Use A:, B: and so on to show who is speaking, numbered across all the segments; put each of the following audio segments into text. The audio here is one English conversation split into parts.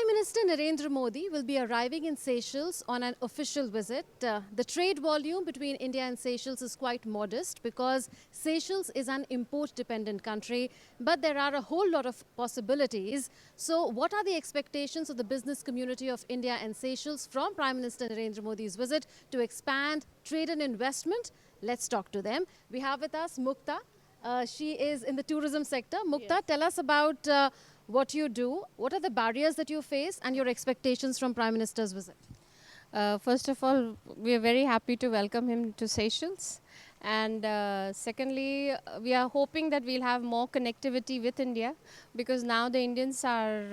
A: Minister Narendra Modi will be arriving in Seychelles on an official visit. The trade volume between India and Seychelles is quite modest because Seychelles is an import-dependent country, but there are a whole lot of possibilities. So what are the expectations of the business community of India and Seychelles from Prime Minister Narendra Modi's visit to expand trade and investment? Let's talk to them. We have with us Mukta. She is in the tourism sector. Mukta, tell us about what you do, what are the barriers that you face and your expectations from Prime Minister's visit?
B: First of all, we are very happy to welcome him to Seychelles. And secondly, we are hoping that we'll have more connectivity with India because now the Indians are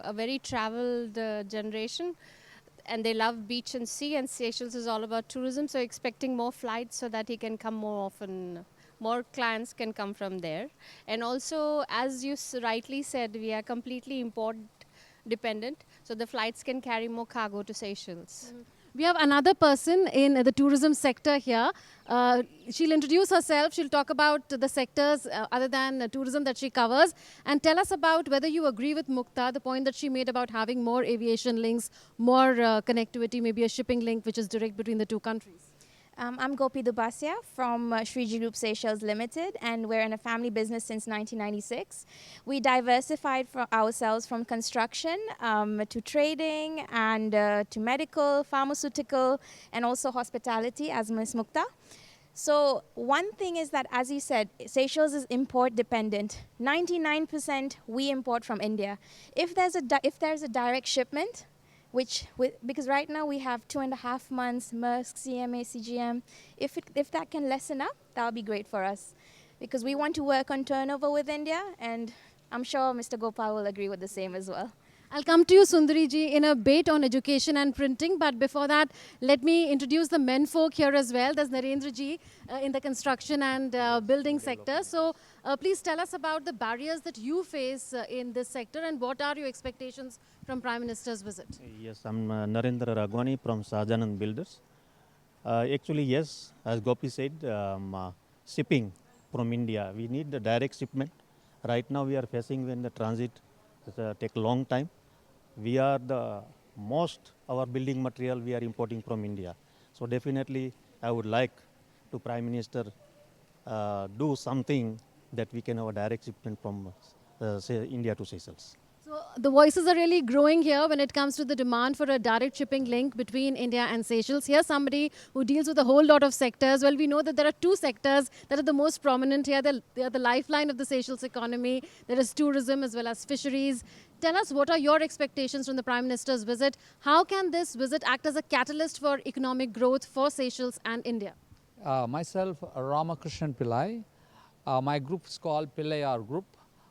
B: a very traveled generation and they love beach and sea, and Seychelles is all about tourism. So expecting more flights so that he can come more often. More clients can come from there. And also, as you rightly said, we are completely import dependent. So the flights can carry more cargo to Seychelles.
A: We have another person in the tourism sector here. She'll introduce herself. She'll talk about the sectors other than tourism that she covers and tell us about whether you agree with Mukta, the point that she made about having more aviation links, more connectivity, maybe a shipping link which is direct between the two countries.
C: I'm Gopi Dubasya from Shriji Group Seychelles Limited, and we're in a family business since 1996. We diversified ourselves from construction to trading and to medical, pharmaceutical, and also hospitality as Ms. Mukta. So one thing is that, as you said, Seychelles is import dependent. 99% we import from India. If there's a direct shipment, because right now we have 2.5 months Maersk, CMA, CGM. If that can lessen up, that'll be great for us, because we want to work on turnover with India, and I'm sure Mr. Gopal will agree with the same as well.
A: I'll come to you, Sundari ji, in a bit on education and printing. But before that, let me introduce the men folk here as well. There's Narendra ji in the construction and building sector. So please tell us about the barriers that you face in this sector and what are your expectations from Prime Minister's visit?
D: Yes, I'm Narendra Ragwani from Sajanand Builders. Actually, yes, as Gopi said, shipping from India, we need the direct shipment. Right now we are facing when the transit take a long time. We are our building material we are importing from India. So definitely I would like to Prime Minister do something that we can have a direct shipment from India to Seychelles.
A: So the voices are really growing here when it comes to the demand for a direct shipping link between India and Seychelles. Here's somebody who deals with a whole lot of sectors. Well, we know that there are two sectors that are the most prominent here. They are the lifeline of the Seychelles economy. There is tourism as well as fisheries. Tell us, what are your expectations from the Prime Minister's visit? How can this visit act as a catalyst for economic growth for Seychelles and India?
E: Myself, Ramakrishnan Pillai. My group is called Pillayar Group.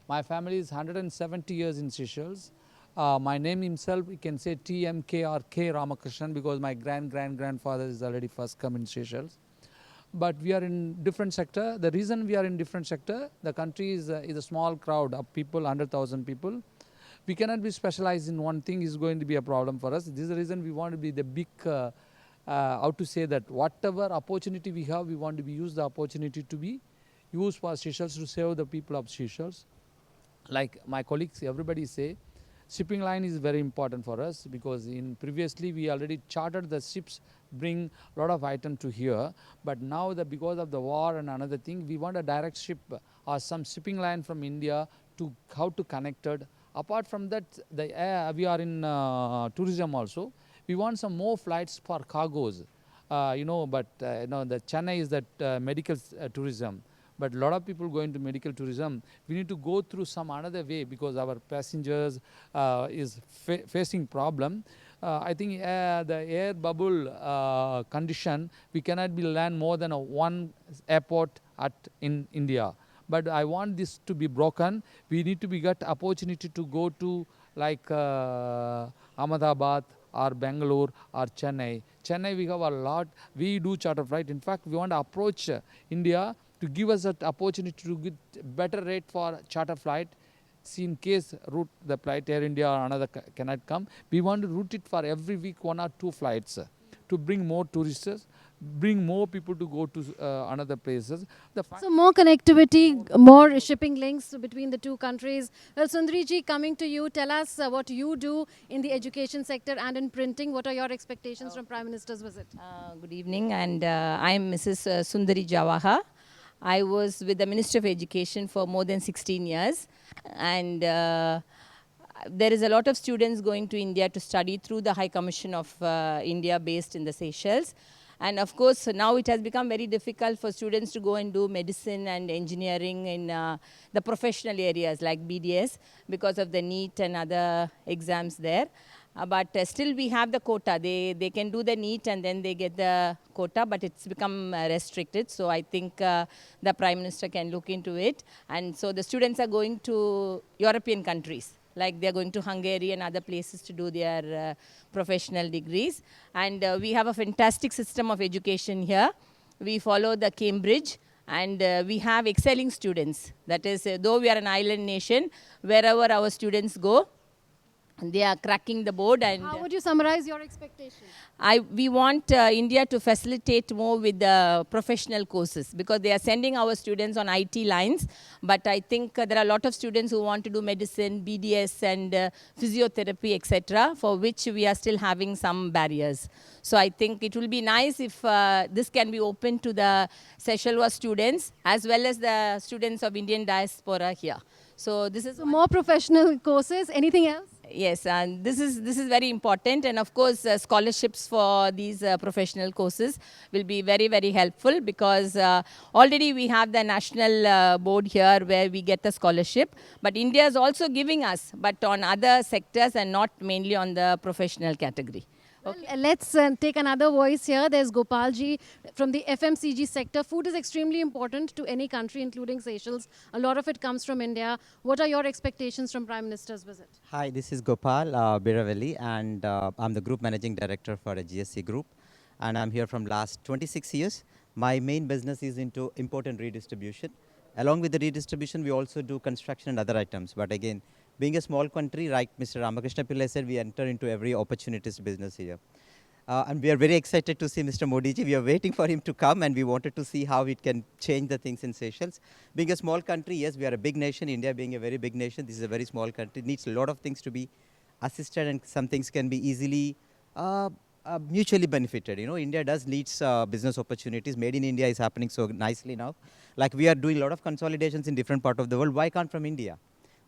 E: My family is 170 years in Seychelles. My name himself, you can say TMKRK Ramakrishnan, because my grandfather is already first come in Seychelles. But we are in different sector. The reason we are in different sector, the country is a small crowd of people, 100,000 people. We cannot be specialized in one thing, is going to be a problem for us. This is the reason we want to be the big, how to say that, whatever opportunity we have, we want to use the opportunity to be used for Seychelles, to serve the people of Seychelles. Like my colleagues, everybody say, shipping line is very important for us, because previously we already chartered the ships, bring a lot of items to here. But now because of the war and another thing, we want a direct ship or some shipping line from India to how to connect it. Apart from that, we are in tourism also. We want some more flights for cargoes, the Chennai is that medical tourism. But a lot of people go into medical tourism. We need to go through some another way, because our passengers is facing problem. I think the air bubble condition, we cannot be land more than one airport in India. But I want this to be broken. We need to get opportunity to go to like Ahmedabad or Bangalore or Chennai. Chennai we have a lot. We do charter flight. In fact, we want to approach India to give us that opportunity to get better rate for charter flight. See, in case route the flight Air India or another cannot come, we want to route it for every week 1 or 2 flights to bring more tourists. bring more people to go to another places.
A: So more connectivity, more shipping links between the two countries. Well, Sundari ji, coming to you, tell us what you do in the education sector and in printing. What are your expectations from Prime Minister's visit?
F: Good evening, and I am Mrs. Sundari Jawaha. I was with the Ministry of Education for more than 16 years, and there is a lot of students going to India to study through the High Commission of India based in the Seychelles. And of course, now it has become very difficult for students to go and do medicine and engineering in the professional areas like BDS because of the NEET and other exams there. But still we have the quota. They can do the NEET and then they get the quota, but it's become restricted. So I think the Prime Minister can look into it. And so the students are going to European countries. Like they're going to Hungary and other places to do their professional degrees. And we have a fantastic system of education here. We follow the Cambridge, and we have excelling students. That is, though we are an island nation, wherever our students go, they are cracking the board. And
A: how would you summarize your expectations?
F: we want India to facilitate more with the professional courses, because they are sending our students on IT lines. But I think there are a lot of students who want to do medicine, BDS and physiotherapy, etc., for which we are still having some barriers. So I think it will be nice if this can be open to the Seychellois students as well as the students of Indian diaspora here. So this is
A: So more professional courses. Anything else?
F: Yes, and this is very important, and of course scholarships for these professional courses will be very, very helpful, because already we have the national board here where we get the scholarship, but India is also giving us, but on other sectors and not mainly on the professional category.
A: Well, let's take another voice here. There's Gopalji from the FMCG sector. Food is extremely important to any country, including Seychelles. A lot of it comes from India. What are your expectations from Prime Minister's visit?
G: Hi, this is Gopal Biravelli, and I'm the Group Managing Director for a GSC Group, and I'm here from last 26 years. My main business is into import and redistribution. Along with the redistribution, we also do construction and other items. But again, being a small country, like Mr. Ramakrishna Pillai said, we enter into every opportunist business here. And we are very excited to see Mr. Modi ji. We are waiting for him to come, and we wanted to see how it can change the things in Seychelles. Being a small country, yes, we are a big nation. India being a very big nation, this is a very small country. It needs a lot of things to be assisted, and some things can be easily mutually benefited. You know, India does needs business opportunities. Made in India is happening so nicely now. Like we are doing a lot of consolidations in different parts of the world. Why can't from India?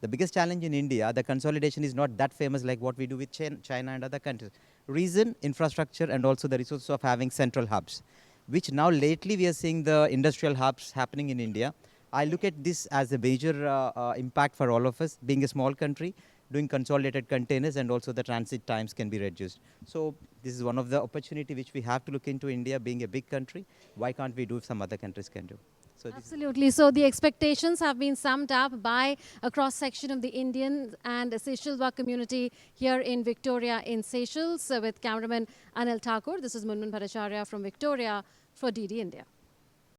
G: The biggest challenge in India, the consolidation is not that famous like what we do with China and other countries. Reason, infrastructure, and also the resources of having central hubs, which now lately we are seeing the industrial hubs happening in India. I look at this as a major impact for all of us. Being a small country, doing consolidated containers, and also the transit times can be reduced. So this is one of the opportunity which we have to look into India being a big country. Why can't we do if some other countries can do? So
A: absolutely. So the expectations have been summed up by a cross-section of the Indian and Seychellois community here in Victoria in Seychelles with cameraman Anil Thakur. This is Munmun Bhattacharya from Victoria for DD India.